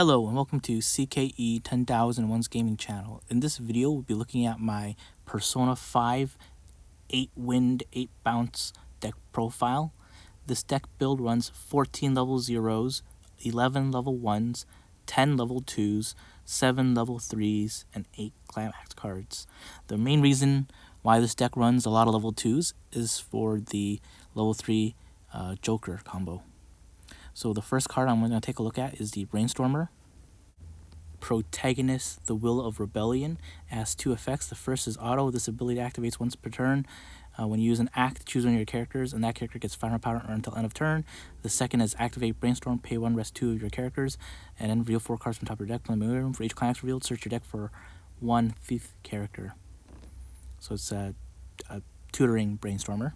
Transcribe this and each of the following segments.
Hello and welcome to CKE 10,001's gaming channel. In this video, we'll be looking at my Persona 5 8 Wind 8 Bounce deck profile. This deck build runs 14 level 0s, 11 level 1s, 10 level 2s, 7 level 3s, and 8 climax cards. The main reason why this deck runs a lot of level 2s is for the level 3 Joker combo. So the first card I'm going to take a look at is the Brainstormer. Protagonist, the Will of Rebellion. It has two effects. The first is auto. This ability activates once per turn. When you use an act, choose one of your characters, and that character gets final power until end of turn. The second is activate Brainstorm, pay 1, rest 2 of your characters, and then reveal 4 cards from top of your deck. Play room. For each climax revealed, search your deck for one thief character. So it's a tutoring Brainstormer.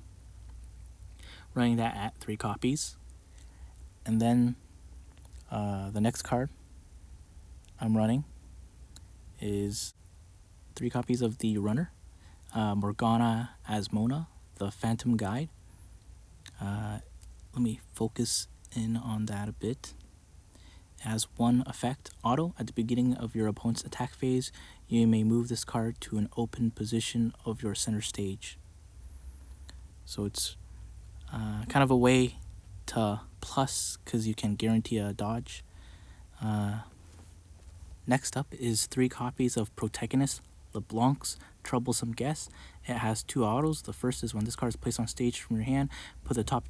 Running that at 3 copies. And then the next card I'm running is 3 copies of the Runner, Morgana as Mona, the Phantom Guide. Let me focus in on that a bit. It has one effect, auto. At the beginning of your opponent's attack phase, you may move this card to an open position of your center stage. So it's kind of a way to plus because you can guarantee a dodge. Next up is 3 copies of Protagonist, LeBlanc's Troublesome Guest. It has 2 autos. The first is when this card is placed on stage from your hand, put the top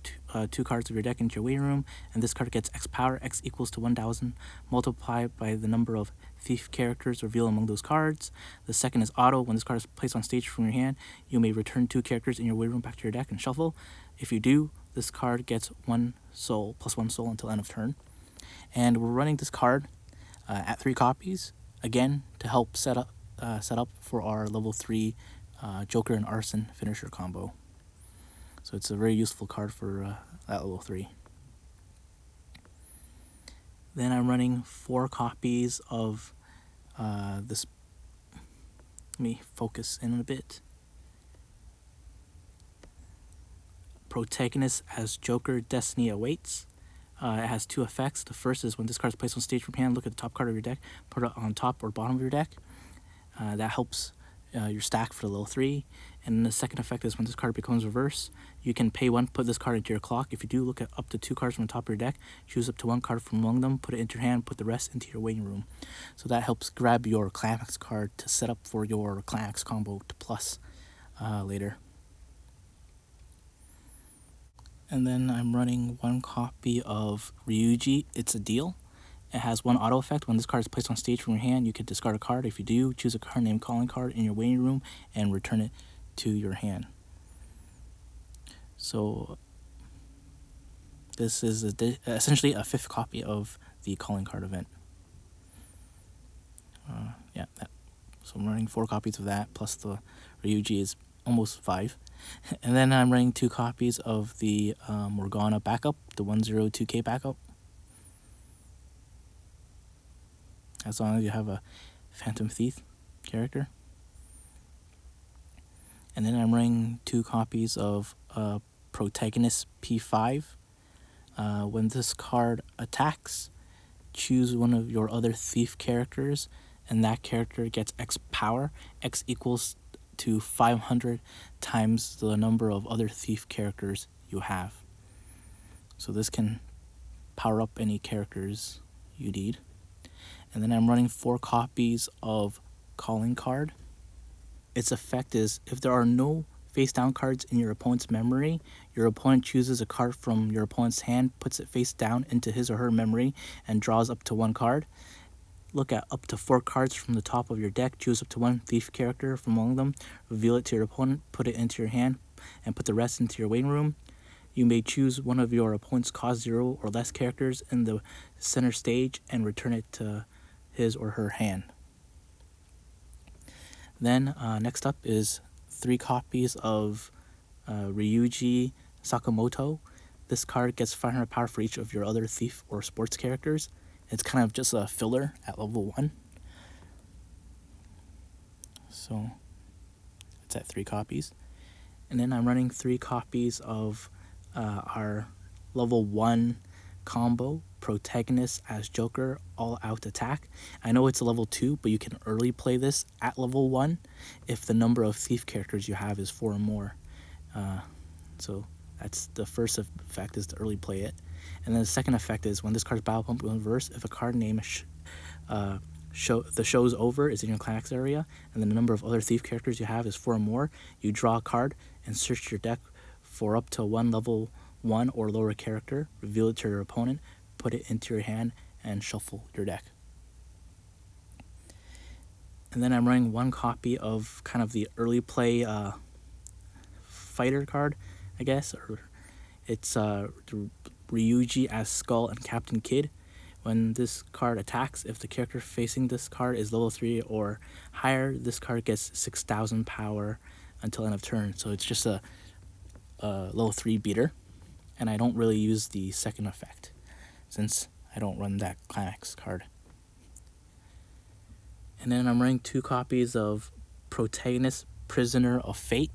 2 cards of your deck into your waiting room, and this card gets X power. X equals to 1,000, multiplied by the number of thief characters revealed among those cards. The second is auto. When this card is placed on stage from your hand, you may return 2 characters in your waiting room back to your deck and shuffle. If you do, this card gets 1 soul, plus 1 soul until end of turn. And we're running this card at 3 copies, again, to help set up for our level 3 Joker and Arson finisher combo. So it's a very useful card for that level 3. Then I'm running 4 copies of this. Let me focus in a bit. Protagonist as Joker, Destiny Awaits. It has 2 effects. The first is when this card is placed on stage from hand, look at the top card of your deck, put it on top or bottom of your deck. That helps your stack for the level 3. And the second effect is when this card becomes reverse, you can pay 1, put this card into your clock. If you do, look at up to 2 cards from the top of your deck, choose up to 1 card from among them, put it into your hand, put the rest into your waiting room. So that helps grab your climax card to set up for your climax combo to plus later. And then I'm running 1 copy of Ryuji, It's a Deal. It has 1 auto effect. When this card is placed on stage from your hand, you can discard a card. If you do, choose a card named Calling Card in your waiting room and return it to your hand. So this is essentially a 5th copy of the Calling Card event. So I'm running 4 copies of that, plus the Ryuji is almost 5. And then I'm running 2 copies of the Morgana backup, the 102K backup. As long as you have a Phantom Thief character. And then I'm running 2 copies of Protagonist P5. When this card attacks, choose one of your other thief characters, and that character gets X power. X equals to 500 times the number of other thief characters you have. So this can power up any characters you need. And then I'm running 4 copies of Calling Card. Its effect is if there are no face down cards in your opponent's memory, your opponent chooses a card from your opponent's hand, puts it face down into his or her memory, and draws up to 1 card. Look at up to 4 cards from the top of your deck, choose up to 1 thief character from among them, reveal it to your opponent, put it into your hand, and put the rest into your waiting room. You may choose one of your opponent's cost 0 or less characters in the center stage and return it to his or her hand. Then next up is 3 copies of Ryuji Sakamoto. This card gets 500 power for each of your other thief or sports characters. It's kind of just a filler at level 1. So it's at 3 copies. And then I'm running 3 copies of our level 1 combo, Protagonist as Joker, All Out Attack. I know it's a level 2, but you can early play this at level 1 if the number of thief characters you have is 4 or more. So that's the first effect, is to early play it. And then the second effect is when this card's battle pump in reverse, if a card name the show's over is in your climax area, and then the number of other thief characters you have is 4 or more, you draw a card and search your deck for up to one level 1 or lower character, reveal it to your opponent, put it into your hand, and shuffle your deck. And then I'm running one copy of kind of the early play fighter card, I guess, or it's Ryuji as Skull and Captain Kid. When this card attacks, if the character facing this card is level 3 or higher, this card gets 6,000 power until end of turn. So it's just a level 3 beater, and I don't really use the second effect since I don't run that climax card. And then I'm running 2 copies of Protagonist Prisoner of Fate.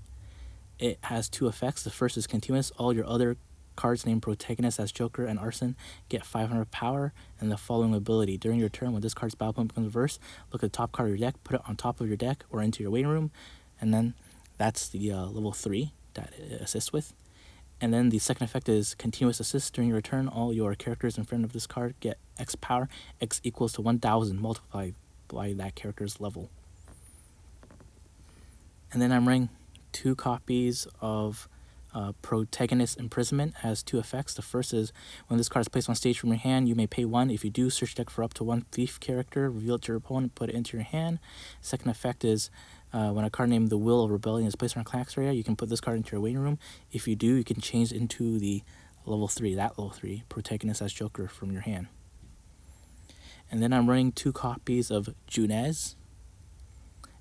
It has 2 effects. The first is continuous. All your other cards named Protagonist as Joker and Arson get 500 power, and the following ability: during your turn, when this card's battle pump becomes reverse, look at the top card of your deck, put it on top of your deck or into your waiting room, and then that's the level 3 that it assists with. And then the second effect is continuous assist. During your turn, all your characters in front of this card get X power. X equals to 1,000 multiplied by that character's level. And then I'm running 2 copies of Protagonist Imprisonment. Has 2 effects. The first is when this card is placed on stage from your hand, you may pay 1. If you do, search deck for up to 1 thief character, reveal it to your opponent, put it into your hand. Second effect is when a card named the Will of Rebellion is placed on a climax area, you can put this card into your waiting room. If you do, you can change into the level 3, Protagonist as Joker from your hand. And then I'm running 2 copies of Junez.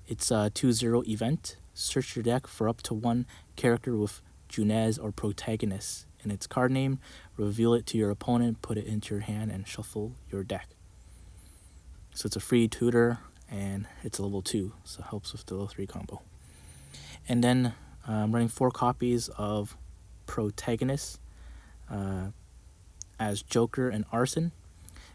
It's a 2/0 event. Search your deck for up to 1 character with Junez or Protagonist in its card name, reveal it to your opponent, put it into your hand, and shuffle your deck. So it's a free tutor, and it's a level 2, so it helps with the level 3 combo. And then I'm running 4 copies of Protagonist as Joker and Arson.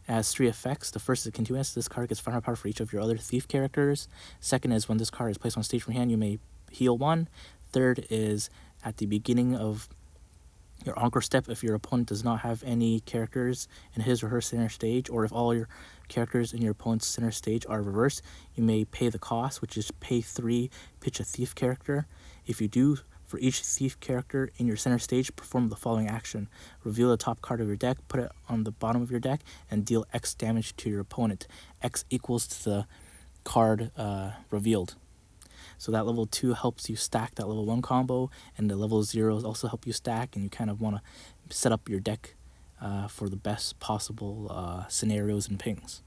It has 3 effects. The first is continuous. This card gets 500 power for each of your other thief characters. Second is when this card is placed on stage from your hand, you may heal 1. Third is at the beginning of your encore step, if your opponent does not have any characters in his or her center stage, or if all your characters in your opponent's center stage are reversed, you may pay the cost, which is pay 3, pitch a thief character. If you do, for each thief character in your center stage, perform the following action: reveal the top card of your deck, put it on the bottom of your deck, and deal X damage to your opponent. X equals to the card revealed. So that level 2 helps you stack that level 1 combo, and the level 0s also help you stack, and you kind of want to set up your deck for the best possible scenarios and pings.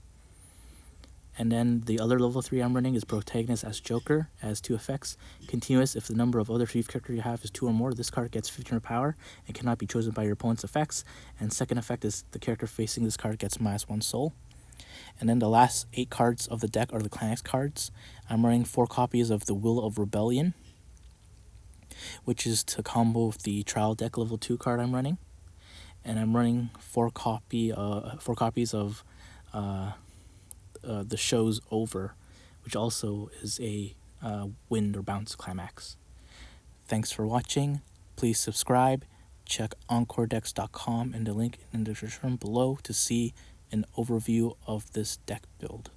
And then the other level 3 I'm running is Protagonist as Joker. It has 2 effects. Continuous: if the number of other thief characters you have is 2 or more, this card gets 1500 power and cannot be chosen by your opponent's effects. And second effect is the character facing this card gets -1 soul. And then the last 8 cards of the deck are the climax cards. I'm running 4 copies of the Will of Rebellion, which is to combo with the trial deck level 2 card I'm running. And I'm running 4 copies of The Show's Over, which also is a wind or bounce climax. Thanks for watching. Please subscribe. Check encoredex.com and the link in the description below to see an overview of this deck build.